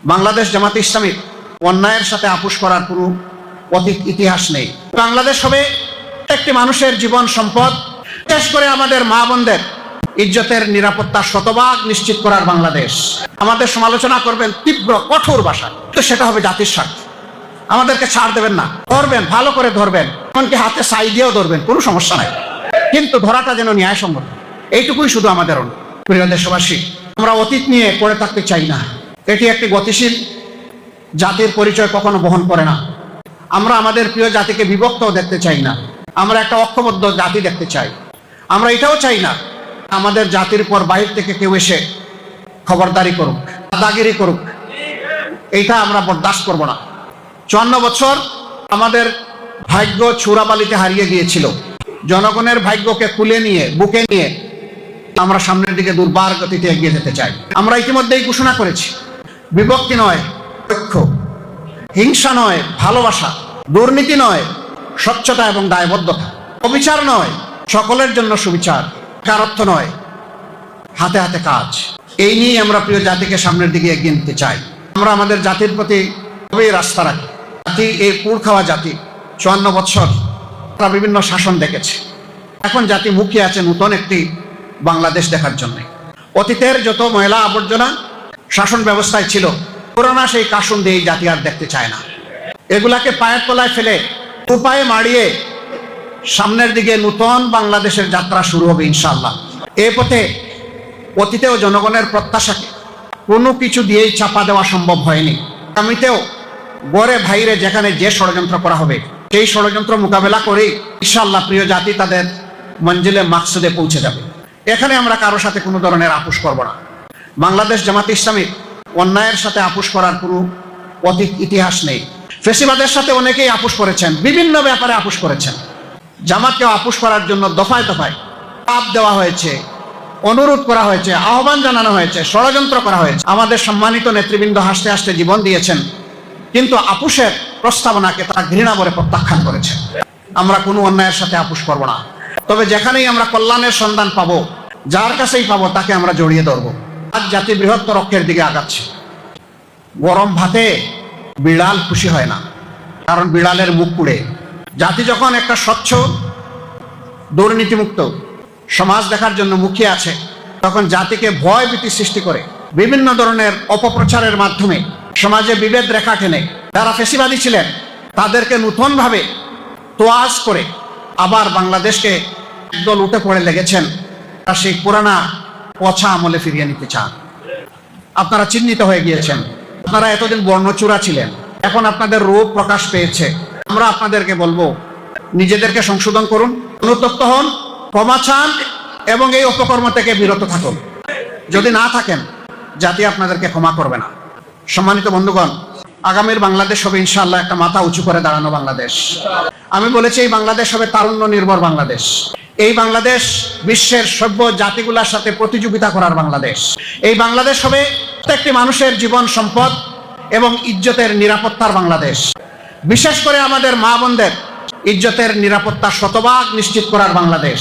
বাংলাদেশ জামাতে ইসলামী অন্যায়ের সাথে আপোষ করার কোনো অন্যায়ের সাথে আপোষ করার কোনো অতীত ইতিহাস নেই। বাংলাদেশ হবে একটি মানুষের জীবন সম্পদ, বিশেষ করে আমাদের মা বোনদের ইজ্জতের নিরাপত্তা শতভাগ নিশ্চিত করার বাংলাদেশ। আমাদের সমালোচনা করবেন তীব্র কঠোর ভাষায়, তো সেটা হবে জাতির স্বার্থ। আমাদেরকে ছাড় দেবেন না, ধরবেন, ভালো করে ধরবেন, এমনকি হাতে ছাই দিয়েও ধরবেন, কোনো সমস্যা নাই, কিন্তু ধরাটা যেন ন্যায়সঙ্গত, এইটুকুই শুধু আমাদের অনুরোধ। প্রিয় দেশবাসী, আমরা অতীত নিয়ে পড়ে থাকতে চাই না। এটি একটি গতিশীল জাতির পরিচয় কখনো বহন করে না। আমরা আমাদের প্রিয় জাতিকে বিভক্তও দেখতে চাই না। আমরা একটা ঐক্যবদ্ধ জাতি দেখতে চাই। আমরা এটাও চাই না আমাদের জাতির পর বাইরে থেকে কেউ এসে খবরদারি করুক, দাদাগিরি করুক। এইটা আমরা বরদাস্ত করব না। 54 বছর আমাদের ভাগ্য চূড়াবালিতে হারিয়ে গিয়েছিল। জনগণের ভাগ্যকে কুলে নিয়ে, বুকে নিয়ে আমরা সামনের দিকে দুর্বার গতিতে এগিয়ে যেতে চাই। আমরা ইতিমধ্যেই ঘোষণা করেছি, বিভক্তি নয় ঐক্য, হিংসা নয় ভালোবাসা, দুর্নীতি নয় স্বচ্ছতা এবং দায়বদ্ধতা, অবিচার নয় সকলের জন্য সুবিচার, কারত্ব নয় হাতে হাতে কাজ। এই নিয়ে আমরা প্রিয় জাতিকে সামনের দিকে এগিয়ে নিতে চাই। আমরা আমাদের জাতির প্রতি খুবই রাস্তা রাখি। জাতি এই পুর খাওয়া জাতি, 54 বছর তারা বিভিন্ন শাসন দেখেছে। এখন জাতি মুখিয়ে আছে নতুন একটি বাংলাদেশ দেখার জন্য। অতীতের যত ময়লা আবর্জনা শাসন ব্যবস্থায় ছিল, পুরোনা সেই কাসুন দিয়ে এই জাতি আর দেখতে চায় না। এগুলাকে পায়ের তলায় ফেলে উপায়ে মারিয়ে সামনের দিকে নতুন বাংলাদেশের যাত্রা শুরু হবে ইনশাআল্লাহ। এ পথে অতীতেও জনগণের প্রত্যাশাকে কোনো কিছু দিয়েই চাপা দেওয়া সম্ভব হয়নি। আগামীতেও গড়ে ভাইরে যেখানে যে ষড়যন্ত্র করা হবে, সেই ষড়যন্ত্র মোকাবেলা করেই ইনশাআল্লাহ প্রিয় জাতি তাদের মঞ্জিলে মাকসুদে পৌঁছে যাবে। এখানে আমরা কারো সাথে কোনো ধরনের আপোষ করব না। বাংলাদেশ জামাতে ইসলামী অন্যায়ের সাথে আপোষ করার কোনো অতীত ইতিহাস নেই। ফেসিবাদের সাথে অনেকেই আপোষ করেছেন, বিভিন্ন ব্যাপারে আপোষ করেছেন। জামাতকেও আপোষ করার জন্য দফায় দফায় চাপ দেওয়া হয়েছে, অনুরোধ করা হয়েছে, আহ্বান জানানো হয়েছে, ষড়যন্ত্র করা হয়েছে। আমাদের সম্মানিত নেতৃবৃন্দ হাসতে হাসতে জীবন দিয়েছেন, কিন্তু আপোষের প্রস্তাবনাকে তারা ঘৃণা করে প্রত্যাখ্যান করেছে। আমরা কোনো অন্যায়ের সাথে আপোষ করব না। তবে যেখানেই আমরা কল্যাণের সন্ধান পাবো, যার কাছেই পাবো তাকে আমরা জড়িয়ে ধরবো। আজ জাতি বৃহত্তর লক্ষ্যের দিকে আগাচ্ছে। গরম ভাতে বিড়াল খুশি হয় না, কারণ বিড়ালের মুখ পুড়ে। জাতি যখন একটা স্বচ্ছ দুর্নীতিমুক্ত সমাজ দেখার জন্য মুখিয়ে আছে, তখন জাতিকে ভয় ভীতি সৃষ্টি করে বিভিন্ন ধরনের অপপ্রচারের মাধ্যমে সমাজে বিভেদ রেখা টেনে যারা ফেসিবাদী ছিলেন তাদেরকে নতুনভাবে তোয়াজ করে আবার বাংলাদেশকে একদল উঠে পড়ে লেগেছেন। আর সেই পুরানা পচা আমলে ফিরিয়ে নিতে চান। আপনারা চিহ্নিত হয়ে গিয়েছেন। আপনারা এতদিন বর্ণচূড়া ছিলেন, এখন আপনাদের রূপ প্রকাশ পেয়েছে। আমরা আপনাদেরকে বলবো, নিজেদেরকে সংশোধন করুন, অনুতপ্ত হন, ক্ষমা চান এবং এই অপকর্ম থেকে বিরত থাকুন। যদি না থাকেন, জাতি আপনাদেরকে ক্ষমা করবে না। সম্মানিত বন্ধুগণ, আগামীর বাংলাদেশ হবে ইনশাআল্লাহ একটা মাথা উঁচু করে দাঁড়ানো বাংলাদেশ। আমি বলেছি এই বাংলাদেশ হবে তারুণ্য নির্ভর বাংলাদেশ। এই বাংলাদেশ বিশ্বের সভ্য জাতিগুলোর সাথে প্রতিযোগিতা করার বাংলাদেশ। এই বাংলাদেশ হবে প্রত্যেকটি মানুষের জীবন সম্পদ এবং ইজ্জতের নিরাপত্তার বাংলাদেশ। বিশেষ করে আমাদের মা বোনদের ইজ্জতের নিরাপত্তা শতভাগ নিশ্চিত করার বাংলাদেশ।